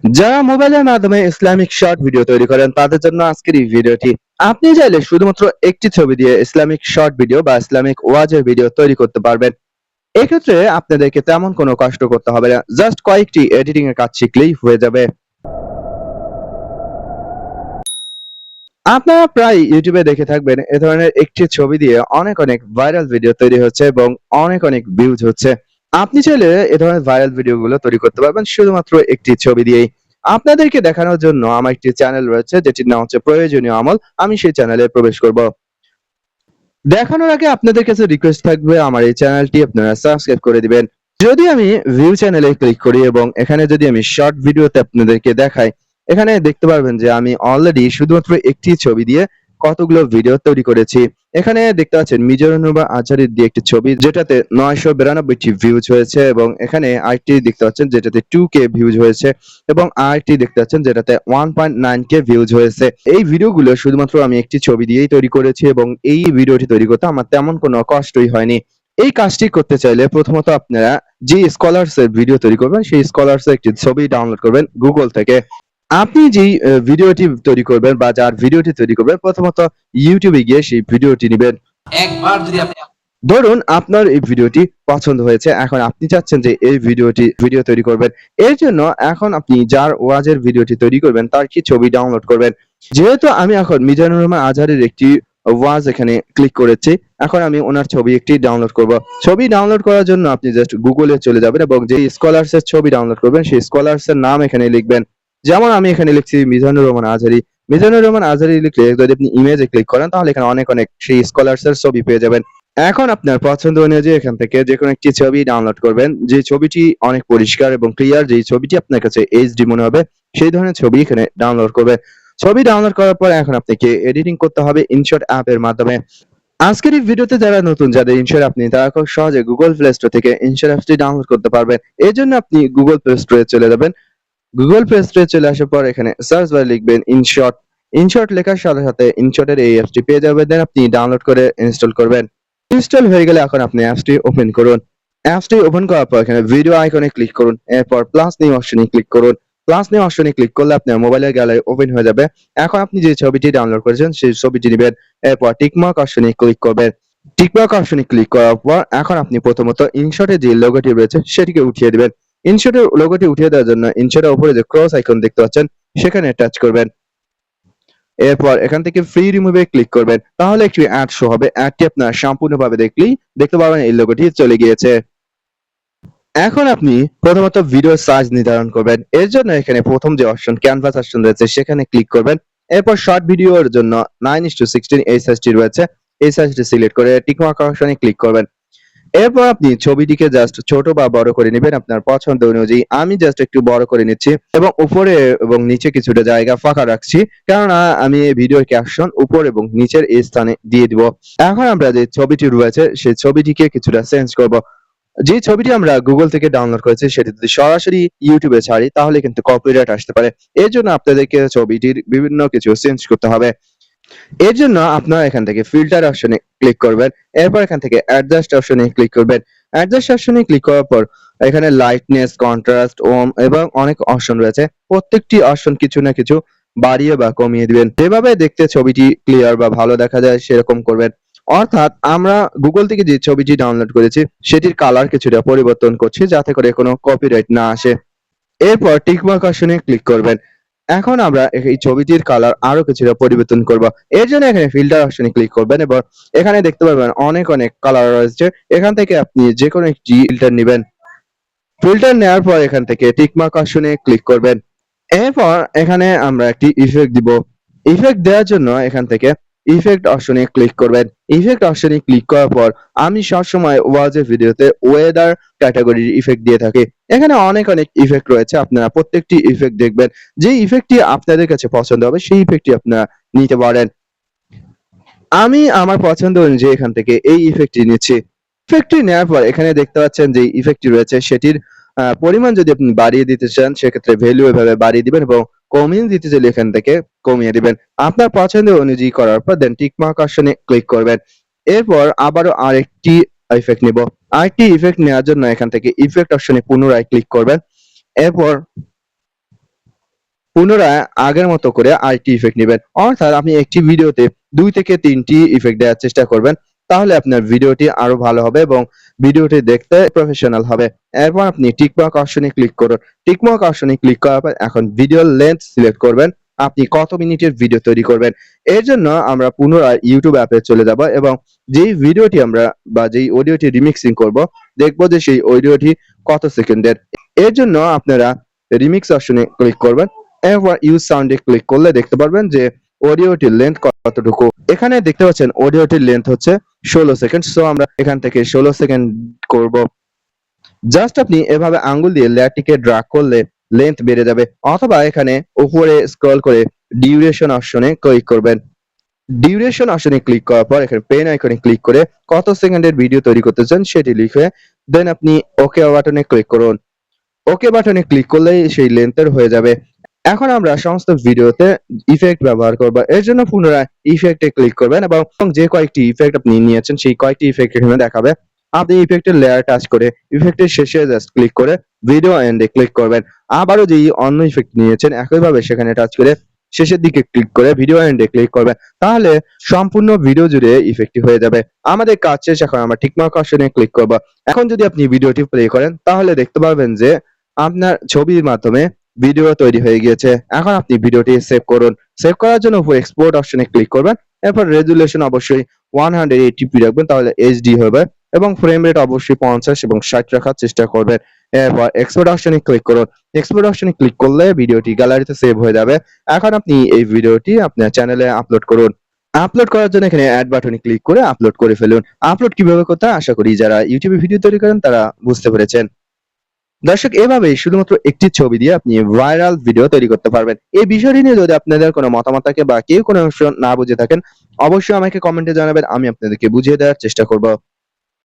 যারা মোবাইলের মাধ্যমে ইসলামিক শর্ট ভিডিও তৈরি করেন তাদের জন্য আজকের এই ভিডিওটি। আপনি চাইলে শুধুমাত্র একটি ছবি দিয়ে ইসলামিক শর্ট ভিডিও বা ইসলামিক ওয়াজের ভিডিও তৈরি করতে পারবেন। এক্ষেত্রে আপনাদেরকে তেমন কোনো কষ্ট করতে হবে না, জাস্ট কয়েকটি এডিটিং এর কাজ শিখলেই হয়ে যাবে। আপনারা প্রায় ইউটিউবে দেখে থাকবেন এ ধরনের একটি ছবি দিয়ে অনেক অনেক ভাইরাল ভিডিও তৈরি হচ্ছে এবং অনেক অনেক ভিউজ হচ্ছে। আপনি চাইলে এ ধরনের ভাইরাল ভিডিওগুলো তৈরি করতে পারবেন শুধুমাত্র একটি ছবি দিয়েই। আপনাদেরকে দেখানোর জন্য আমার একটি চ্যানেল রয়েছে যেটির নাম হচ্ছে প্রয়োজনীয় আমল। আমি সেই চ্যানেলে প্রবেশ করব। দেখানোর আগে আপনাদের কাছে রিকোয়েস্ট থাকবে আমার এই চ্যানেলটি আপনারা সাবস্ক্রাইব করে দিবেন। যদি আমি ভিউ চ্যানেলে ক্লিক করি এবং এখানে যদি আমি শর্ট ভিডিওতে আপনাদেরকে দেখাই, এখানে দেখতে পারবেন যে আমি অলরেডি শুধুমাত্র একটি ছবি দিয়ে কতগুলো ভিডিও তৈরি করেছি। এখানে দেখতে পাচ্ছেন মিজানুর আজহারির দিয়ে একটি ছবি যেটাতে 992টি ভিউজ হয়েছে এবং এখানে আরেকটি দেখতে পাচ্ছেন যেটাতে 2K ভিউজ হয়েছে এবং আরেকটি দেখতে পাচ্ছেন যেটাতে 1.9K ভিউজ হয়েছে। এই ভিডিওগুলো শুধুমাত্র আমি একটি ছবি দিয়েই তৈরি করেছি এবং এই ভিডিওটি তৈরি করতে আমার তেমন কোনো কষ্টই হয়নি। এই কাজটি করতে চাইলে প্রথমত আপনারা যে স্কলার্স এর ভিডিও তৈরি করবেন সেই স্কলার্স এর একটি ছবি ডাউনলোড করবেন গুগল থেকে। আপনি যেই ভিডিওটি তৈরি করবেন বা যার ভিডিওটি তৈরি করবেন প্রথমত ইউটিউবে গিয়ে সেই ভিডিওটি নিবেন। একবার যদি আপনি ধরুন আপনার এই ভিডিওটি পছন্দ হয়েছে, এখন আপনি চাচ্ছেন যে এই ভিডিও তৈরি করবেন। এর জন্য এখন আপনি যার ওয়াজের ভিডিওটি তৈরি করবেন তার কি ছবি ডাউনলোড করবেন। যেহেতু আমি এখন মিজানুর রহমান আজহারের একটি ওয়াজ এখানে ক্লিক করেছি, এখন আমি ওনার ছবি একটি ডাউনলোড করব। ছবি ডাউনলোড করার জন্য আপনি জাস্ট গুগলে চলে যাবেন এবং যে স্কলার্স এর ছবি ডাউনলোড করবেন সেই স্কলার্স এর নাম এখানে লিখবেন। যেমন আমি এখানে লিখছি মিজানুর রহমান আজহারি। মিজানুর রহমান আজহারি লিখলে যদি আপনি ইমেজে ক্লিক করেন তাহলে এখানে অনেক অনেক সেই স্কলার্স এর ছবি পেয়ে যাবেন। এখন আপনার পছন্দ অনুযায়ী এখান থেকে যেকোনো একটি ছবি ডাউনলোড করবেন। যে ছবিটি অনেক পরিষ্কার এবং ক্লিয়ার, যেই ছবিটি আপনার কাছে এইচডি মনে হবে সেই ধরনের ছবি এখানে ডাউনলোড করবেন। ছবি ডাউনলোড করার পর এখন আপনাকে এডিটিং করতে হবে ইনশট অ্যাপ এর মাধ্যমে। আজকের এই ভিডিওতে যারা নতুন যাদের ইনশট অ্যাপ নেই তারা খুব সহজে গুগল প্লে স্টোর থেকে ইনশট অ্যাপটি ডাউনলোড করতে পারবেন। এর জন্য আপনি গুগল প্লে স্টোরে চলে যাবেন। গুগল প্লে স্টোরে চলে আসার পর এখানে সার্চ বারে লিখবেন ইনশট। ইনশট লেখার সাথে সাথে ইনশটের এই অ্যাপটি পেয়ে যাবেন, দেন আপনি ডাউনলোড করে ইনস্টল করবেন। ইনস্টল হয়ে গেলে এখন আপনি অ্যাপসটি ওপেন করুন। অ্যাপসটি ওপেন করার পর এখানে ভিডিও আইকনে ক্লিক করুন, এরপর প্লাস নিউ অপশনে ক্লিক করুন। প্লাস নিউ অপশনে ক্লিক করলে আপনার মোবাইলের গ্যালারি ওপেন হয়ে যাবে। এখন আপনি যে ছবিটি ডাউনলোড করেছেন সেই ছবিটি নেবেন, এরপর টিকমার্ক অপশনে ক্লিক করবেন। টিকমার্ক অপশনে ক্লিক করার পর এখন আপনি প্রথমত ইনশটের যে লোগোটি রয়েছে সেটিকে উঠিয়ে দিবেন। ইনশটের লোগোটি উঠিয়ে দেওয়ার জন্য ইনশটের উপরে যে ক্রস আইকন দেখতে পাচ্ছেন সেখানে টাচ করবেন। এরপর এখান থেকে ফ্রি রিমুভে ক্লিক করবেন, তাহলে একটি অ্যাড শো হবে। অ্যাডটি আপনার সম্পূর্ণভাবে দেখলেই দেখতে পাবেন এই লোগোটি চলে গিয়েছে। এখন আপনি প্রথমত ভিডিও সাইজ নির্ধারণ করবেন। এর জন্য এখানে প্রথম যে অপশন ক্যানভাস অপশন রয়েছে সেখানে ক্লিক করবেন। এরপর শর্ট ভিডিওর জন্য 9:16 এই সাইজটি রয়েছে, এই সাইজটি সিলেক্ট করে টিকমার্ক অপশনে ক্লিক করবেন। এরপর আপনি ছবিটিকে জাস্ট ছোট বা বড় করে নেবেন আপনার পছন্দ অনুযায়ী। আমি জাস্ট একটু বড় করে নিচ্ছি এবং উপরে এবং নিচে কিছুটা জায়গা ফাঁকা রাখছি, কেননা আমি এই ভিডিওর ক্যাপশন উপর এবং নিচের এই স্থানে দিয়ে দিব। এখন আমরা যে ছবিটি রয়েছে সেই ছবিটিকে কিছুটা চেঞ্জ করব। যে ছবিটি আমরা গুগল থেকে ডাউনলোড করেছি সেটি যদি সরাসরি ইউটিউবে ছাড়ি তাহলে কিন্তু কপিরাইট আসতে পারে। এর জন্য আপনাদেরকে ছবিটির বিভিন্ন কিছু চেঞ্জ করতে হবে। এর জন্য আপনারা এখান থেকে ফিল্টার অপশনে ক্লিক করবেন। এরপর এখান থেকে অ্যাডজাস্ট অপশনে ক্লিক করবেন। অ্যাডজাস্ট অপশনে ক্লিক করার পর এখানে লাইটনেস, কন্ট্রাস্ট, ওম এবং অনেক অপশন রয়েছে। প্রত্যেকটি অপশন কিছু না কিছু বাড়িয়ে বা কমিয়ে দিবেন। যেভাবে দেখতে ছবিটি ক্লিয়ার বা ভালো দেখা যায় সেরকম করবেন। অর্থাৎ আমরা গুগল থেকে যে ছবিটি ডাউনলোড করেছি সেটির কালার কিছুটা পরিবর্তন করছি যাতে করে কোনো কপিরাইট না আসে। এরপর টিকমার্ক অপশনে ক্লিক করবেন। এখন আমরা এই ছবিটির কালার আরো কিছুটা পরিবর্তন করব। এর জন্য এখানে ফিল্টার অপশনে ক্লিক করবেন এবং এখানে দেখতে পারবেন অনেক অনেক কালার রয়েছে। এখান থেকে আপনি যেকোনো একটি ফিল্টার নেবেন। ফিল্টার নেওয়ার পর এখান থেকে টিকমার্ক অপশনে ক্লিক করবেন। এরপর এখানে আমরা একটি ইফেক্ট দিব। ইফেক্ট দেওয়ার জন্য এখান থেকে ইফেক্ট অপশনে ক্লিক করবেন। ইফেক্ট অপশনে ক্লিক করার পর আমি সবসময় ওয়াজের ভিডিওতে ওয়েদার ক্যাটাগরির ইফেক্ট দিয়ে থাকি। এখানে অনেক অনেক ইফেক্ট রয়েছে, আপনারা প্রত্যেকটি ইফেক্ট দেখবেন। যে ইফেক্টটি আপনাদের কাছে পছন্দ হবে সেই ইফেক্টটি আপনারা নিতে পারেন। আমি আমার পছন্দ অনুযায়ী এখান থেকে এই ইফেক্টটি নিচ্ছি। ইফেক্টটি নেওয়ার পর এখানে দেখতে পাচ্ছেন যে ইফেক্টটি রয়েছে সেটির পরিমাণ যদি আপনি বাড়িয়ে দিতে চান সেক্ষেত্রে ভ্যালু এভাবে বাড়িয়ে দিবেন এবং কমিয়ে দিতে চাইলে এখান থেকে কমিয়ে দিবেন। আপনার পছন্দ অনুযায়ী করার পর দেন টিকমার্ক অপশনে ক্লিক করবেন। এরপর আবারও আরেকটি ইফেক্ট নিব। আরেকটি ইফেক্ট নেওয়ার জন্য এখান থেকে ইফেক্ট অপশনে পুনরায় ক্লিক করবেন। এরপর পুনরায় আগের মতো করে আরেকটি ইফেক্ট নেবেন। অর্থাৎ আপনি একটি ভিডিওতে 2 থেকে 3 টি ইফেক্ট দেওয়ার চেষ্টা করবেন। তাহলে আপনার ভিডিওটি আরো ভালো হবে এবং ভিডিওটি দেখতে প্রফেশনাল হবে। এরপর আপনি টিক মার্ক অপশনে ক্লিক করুন। টিক মার্ক অপশনে ক্লিক করার পর এখন ভিডিওর লেন্থ সিলেক্ট করবেন। আপনি কত মিনিটের ভিডিও তৈরি করবেন। এর জন্য আমরা পুনরায় YouTube অ্যাপে চলে যাব এবং যেই ভিডিওটি আমরা বা যেই অডিওটি রিমিক্সিং করব, দেখব যে সেই অডিওটি কত সেকেন্ডের। এর জন্য আপনারা রিমিক্স অপশনে ক্লিক করবেন। এরপর ইউজ সাউন্ডে ক্লিক করলে দেখতে পারবেন যে অডিওটির লেন্থ কতটুকু। এখানে দেখতে পাচ্ছেন অডিওটির লেন্থ হচ্ছে 16 সেকেন্ড। সো আমরা এখান থেকে 16 সেকেন্ড করব। জাস্ট আপনি এভাবে আঙ্গুল দিয়ে লেয়ারটিকে ড্র্যাগ করলে লেন্থ বেড়ে যাবে, অথবা এখানে উপরে স্ক্রল করে ডিউরেশন অপশনে ক্লিক করবেন। ডিউরেশন অপশনে ক্লিক করার পর এখানে পেন আইকনে ক্লিক করে কত সেকেন্ডের ভিডিও তৈরি করতে চান সেটি লিখে দেন আপনি ওকে বাটনে ক্লিক করুন। ওকে বাটনে ক্লিক করলেই সেই লেন্থের হয়ে যাবে। এখন আমরা সমস্ত ভিডিওতে ইফেক্ট ব্যবহার করব। এর জন্য পুনরায় ইফেক্টে ক্লিক করবেন এবং যে কয়েকটি ইফেক্ট আপনি নিয়েছেন সেই কয়েকটি ইফেক্ট এখানে দেখাবে। আপনি ইফেক্টের লেয়ার টাচ করে ইফেক্টের শেষে জাস্ট ক্লিক করে ভিডিও এন্ডে ক্লিক করবেন। আবারও যেই অন্য ইফেক্ট নিয়েছেন একইভাবে সেখানে টাচ করে শেষের দিকে ক্লিক করে ভিডিও এন্ডে ক্লিক করবেন। তাহলে সম্পূর্ণ ভিডিও জুড়ে ইফেক্টটি হয়ে যাবে। আমাদের কাজ শেষ, এখন আমরা টিকমার্ক অপশনে ক্লিক করব। এখন যদি আপনি ভিডিওটি প্লে করেন তাহলে দেখতে পারবেন যে আপনার ছবির মাধ্যমে ভিডিও তৈরি হয়ে গিয়েছে। এখন আপনি ভিডিওটি সেভ করুন। সেভ করার জন্য উপরে এক্সপোর্ট অপশনে ক্লিক করবেন। এরপর রেজুলেশন অবশ্যই 180p রাখবেন, তাহলে এইচডি হবে, এবং ফ্রেম রেট অবশ্যই 50 এবং 60 রাখার চেষ্টা করবেন। এরপর এক্সপোর্ট অপশনে ক্লিক করুন। এক্সপোর্ট অপশনে ক্লিক করলে ভিডিওটি গ্যালারিতে সেভ হয়ে যাবে। এখন আপনি এই ভিডিওটি আপনার চ্যানেলে আপলোড করুন। আপলোড করার জন্য এখানে অ্যাড বাটনে ক্লিক করে আপলোড করে ফেলুন। আপলোড কিভাবে করতে হয় আশা করি যারা ইউটিউবে ভিডিও তৈরি করেন তারা বুঝতে পেরেছেন। দর্শক, এভাবেই শুধুমাত্র একটি ছবি দিয়ে আপনি ভাইরাল ভিডিও তৈরি করতে পারবেন। এই বিষয়টি নিয়ে যদি আপনাদের কোনো মতামত থাকে বা কেউ কোনো অংশ না বুঝে থাকেন, অবশ্যই আমাকে কমেন্টে জানাবেন। আমি আপনাদেরকে বুঝিয়ে দেওয়ার চেষ্টা করব।